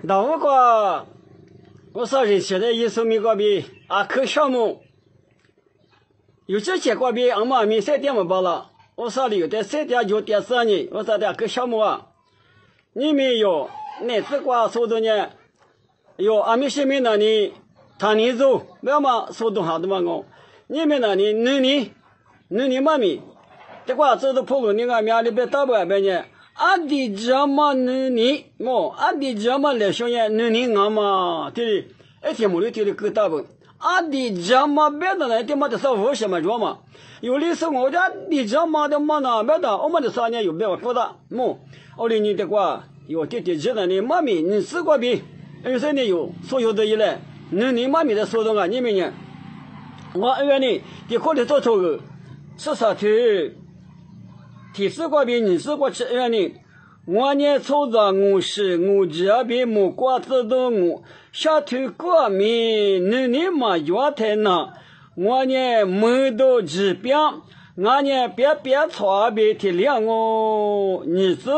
那我说人现在一手米个比可项目，有这些个比俺妈咪3.8了，我说的有的3.9、3呢，我说的可项目你们有哪次过速度呢？有俺们身边的呢，他你走，不要嘛速度好的嘛我，你们那里你妈咪，这个走到跑路你俺们里边大不外边呢？俺的这么你俺的这么来说呀，你俺嘛，对的，天没有对的够大不？俺的这么别的呢，他妈的说我什么着嘛？有的时候我家的这么的嘛呢，别的我们的3年有别我不大，我的你的话有弟弟知道你妈咪，你试过没？20年有所有的以来，你妈咪的说的你们呢？我2年的可能做错个，是啥题？提示过别你试过吃2年，我呢操作我是我这边没挂自动我下头过没你嘛要太难，我呢没到指标，我呢别错别体谅我，你是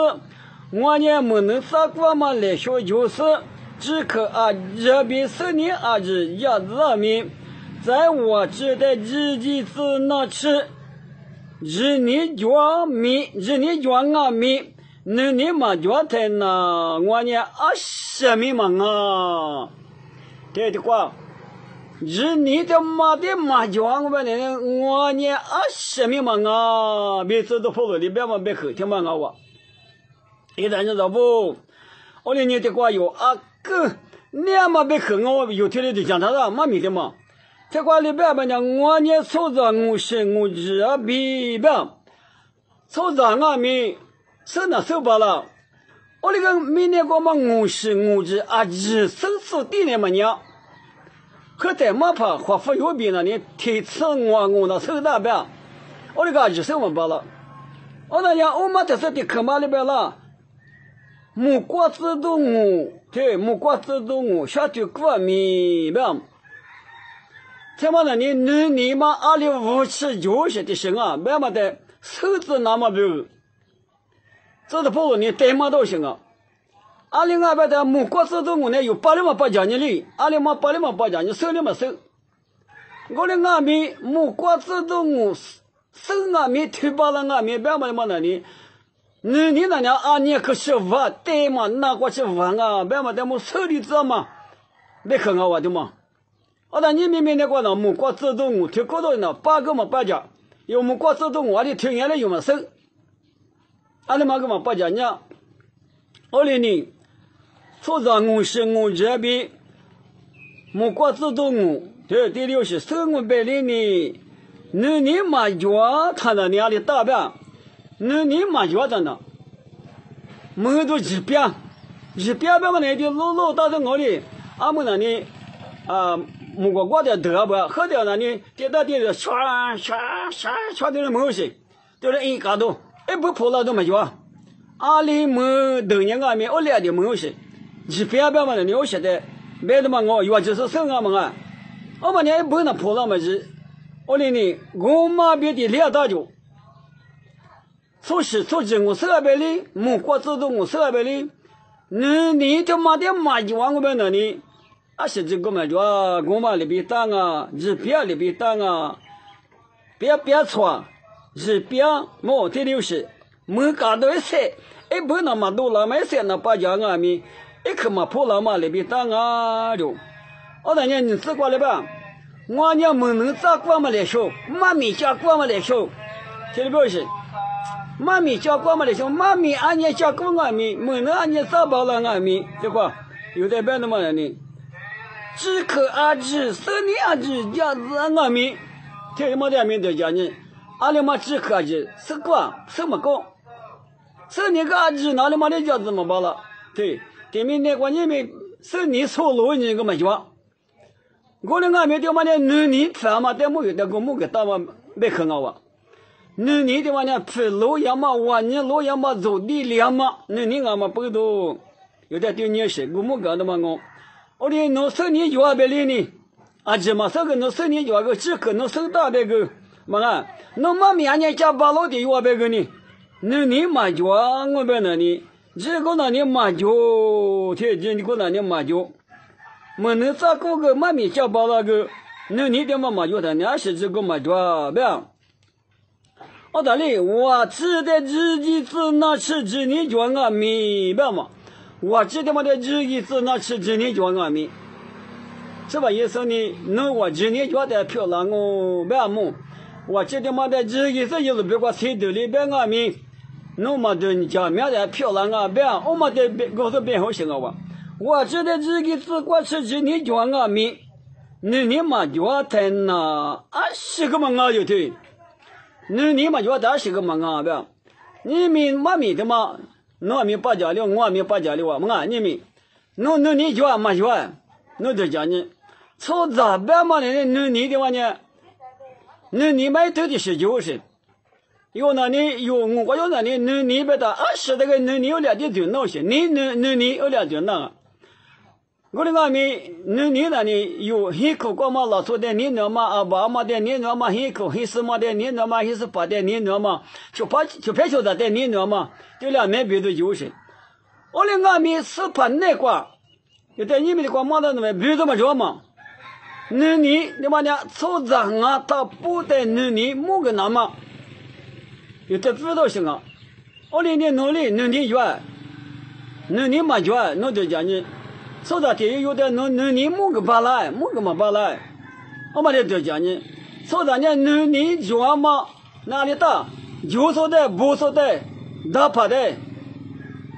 我呢没能啥过嘛来说就是。只可这边4年是鸭子面，在我这的日记子那吃，日你叫面，日你叫俺面，你嘛叫他那，我呢什么嘛对的话，日你的妈的嘛叫我们呢，我呢什么嘛别走到跑路里边嘛别口听嘛我，一旦知道不？我的你的话有个你嘛别看我有天的讲他的妈咪的嘛，这块里边吧呢，我呢操作我是我这边操作俺们手拿手把了，我那个明年我嘛我是我这日手的呢嘛呢，可在嘛怕华富右边那里提次我那手那边，我那个日手嘛把了，我那样我嘛在这的可嘛里边了。木瓜自动对，木瓜自动下头过米吧。怎么呢？你嘛2.57的行啊，别嘛的手指那么多，这的不你对嘛都行啊。2.28的木瓜自动呢有8.8讲你哩，2.8讲你手里嘛手。我的俺们木瓜自动手俺们推把了俺们别嘛的嘛那里。你那娘你可是我对嘛？那个是我别嘛的么手里子嘛，别看我的嘛。那你明明那个那木瓜自动推高头那8个嘛8家，有木瓜自动我的推原来有嘛手，你嘛个嘛8家呢？我的呢，操作我是我这边木瓜自动对第6是手我百里呢，你嘛叫他那娘的大便。你嘛觉得呢？没多指标嘛那的老大的我的，俺们那里木瓜的得不？喝掉那里跌到地里唰的没有事，就是一嘎都，不跑了都没觉。阿里没多年俺们2的没有事，指标嘛那里我晓得，别的嘛我原就是手俺们我们呢不能跑了嘛是，我的呢我妈别的2大就。初始我200里，木瓜自动我200里，你他妈的马就往我们那里，是这个嘛就我嘛里边当日边里边当别错，日边没第6是没搞到1不那么多了，没3那8家俺们，可嘛破了嘛里边当就，我那年你吃过了吧？我呢没能咋过嘛来说，妈咪家过嘛来说，听到不是？妈咪教过嘛来说，妈咪俺也教过俺们，没能俺也咋包了俺们，对吧？有点别的嘛呢，只可3年家子俺们，听么的俺们都讲呢，俺们嘛只可是过什么高，4年个哪里嘛的家子么包了，对，对面那个你们4年错路你个么讲，我的俺们的嘛的你怎么的没有的个没个大嘛没看我。你的话呢，吃路样嘛，晚年路样嘛，走地两嘛，你俺嘛不都有点对你是，我没搞的嘛我的弄4年200里呢，这嘛这个弄4年2个，只可能收大这个嘛弄嘛明年加8老的200个呢，你嘛叫我们那里，这个那你马脚，这个那你马脚，没能咋个个妈咪家包那个，你的妈马脚的，你还是这个马脚，不要。我这里我吃的自己吃那吃自己叫我米，不要嘛。我吃的嘛的自己吃那吃自己叫我米，是吧？意思呢？那我自己叫的漂亮哦，不要么？我吃的嘛的自己吃就是别个吃的里边我米。那么的你家面的漂亮啊，别我们的告诉别好行啊，我知道自己自过吃几年叫啊米，你嘛叫他那是个嘛啊就对，你嘛叫他是个嘛啊别，你们嘛米的嘛，那米八家了，我米八家了啊，嘛你们，那你叫嘛叫，那就讲你，从这边嘛的你的话呢，你买头的是就是。有那里有我有那里你别的是那个你有两点电脑些，你有两点那，我的外面你那里有黑口光嘛老说的你那嘛爸嘛的你那嘛黑口黑什么的你那嘛黑是八的你那嘛就拍球的你那嘛就两面别的就是，我的外面是拍那块，有的你们的光嘛的那么别这么着嘛，你嘛呢抽长啊他不得你木个那么。有的知道行啊，我里你努力，你赚，你嘛赚，那就讲你，说到底有的你木个巴来，木个嘛巴来，我们就讲你，说到你赚嘛哪里大，有说的不说的，大怕的，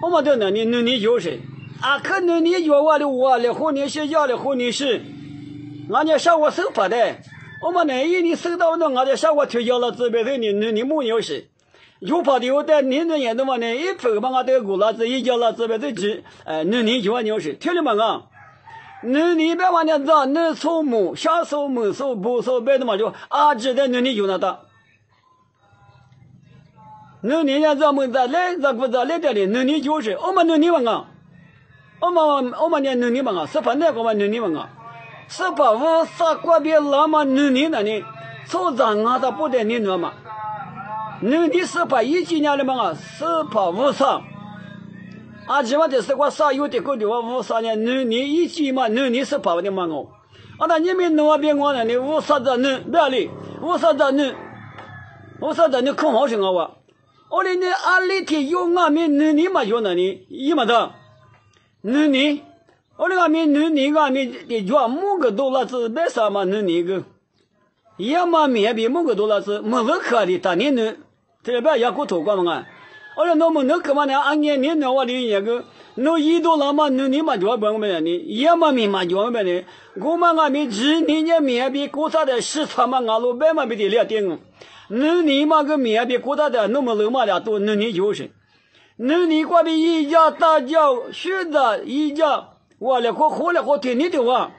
我们就你就是可你赚我的和你是要的和你是，俺家上我手怕的，我们一你收到那俺家上我推销了这边的你木有事。有跑的有的，你也的嘛呢？一分把我这个股了，这一交了这边这只，你就牛是，听了嘛啊？你别往那找，你收木，下收木收不收别的嘛就知道你就那的。你家找木子来，这不找来的哩？你就是，我们你嘛啊？我们你嘛啊？是反正我们你嘛啊？是把我啥过别了嘛？你那里，收账啊，他不得你嘛？你是把一几年的嘛？是把五三，基本的是我啥有的个的话五三年，你一几嘛？你是把的嘛哦？那你们那边我呢？你五三的你不要哩，五三的你看好什么哇？我哩你里天有俺们你嘛有那里一嘛的，你，我哩俺们俺们的叫木个多了是为啥嘛？你个，也嘛面比木个多了是没不可的，但你。这边也过头过嘛？我说那么那干嘛呢？俺年那我的那个，那一多了嘛？你嘛就不我们呢？也嘛没嘛就我们呢？我们俺们只年面比国家的市场嘛，俺老百嘛比的两点。你嘛个面比国家的那么老嘛俩多，你就是。你过比一家大家学的一家，我来活来活听你的话，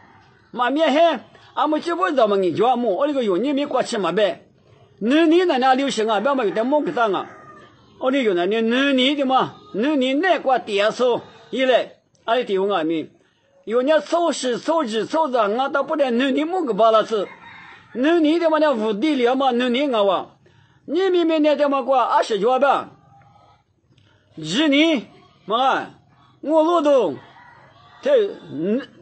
嘛面还俺们这不怎么你就么？我那个用你没过去嘛呗。你那俩流行啊，别嘛有点梦个当啊！我哩有那你的嘛，你那挂电手一来，里地方啊咪，有人手指手掌啊，都不得你梦个巴拉子，你的嘛那屋地里嘛你啊哇，你明明那的嘛挂20角吧，你嘛，我老东，这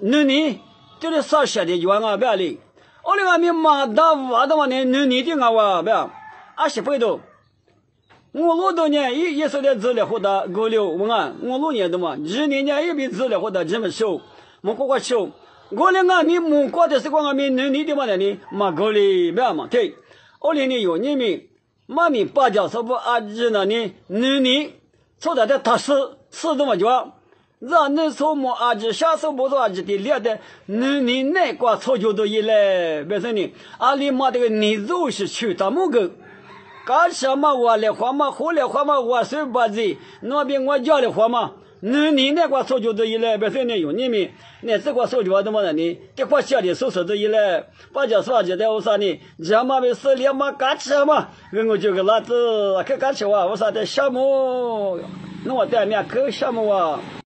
你就是啥些的角啊别哩。我哩俺们马大娃的嘛呢，你的俺娃不要，20倍多。我老多年也说的资料好大够了，我老年的嘛，1年也比资料好大这么少，没过过少。我哩俺们没过的是光俺们你的嘛呢，嘛够哩不要嘛对。我哩呢有你们，妈咪八家说不子那呢，你说的他是的嘛就。让你说么子下手不做子的练的，你那挂操就都一来，别说呢，里嘛这个你就是去他么个，干什么我来话嘛，后来话嘛我随把子，那边我家的话嘛，你那挂操就都一来，别说呢有你们，那这挂操就的么呢？这挂下的手都一来，把家说就在我啥呢？这嘛没事连嘛干吃嘛，我就个老子去干吃哇，我啥的什么，那我在面可什么哇？